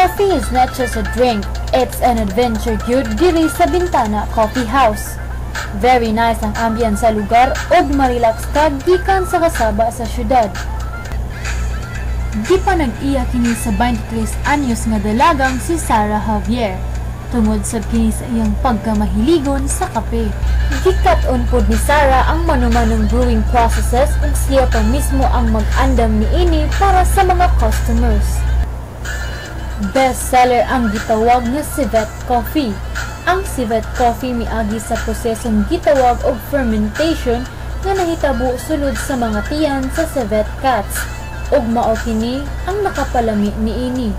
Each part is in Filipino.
Coffee is not just a drink, it's an adventure gyud diri sa Bintana Coffee House. Very nice ang ambience sa lugar ug marelax ka gikan sa kasaba sa syudad. Di pa nag-iya kini sa 23 anyos nga dalagang si Sarah Javier tungod sa kini sa iyang pagkamahiligon sa kape. Gikat-on pod ni Sarah ang manumanong brewing processes ug siya pa mismo ang mag-andam niini para sa mga customers. Bestseller ang gitawag nga civet coffee. Ang civet coffee miagi sa prosesong gitawag og fermentation nga nahitabo sulod sa mga tiyan sa civet cats ug mao kini ang nakapalami niini.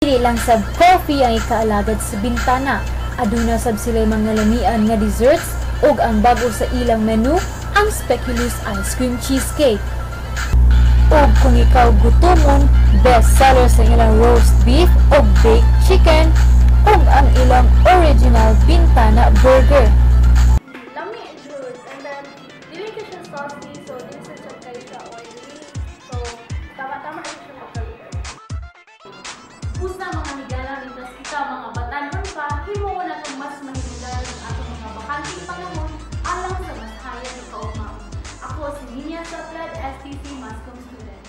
Dili lang sab coffee ang ikaalagad sa Bintana, aduna sab sila mga lamian nga desserts ug ang bago sa ilang menu ang speculoos ice cream cheesecake. Ug kung ikaw gutomon, bestseller sa ilang roast beef ug baked chicken ug ang ilang original Bintana burger. Lami jud, and then dili ka siya saucy, so dili siya kayo siya oily, so tama-tama na siya magkalugar. Pusa mga higalang itas kita mga batanon pa, himuon na itong mas mahimugalan ng atong mga bakanting panahon alang sa mas haya ni kaugmao. Ako si Ninia Saplad, STC Mascom student.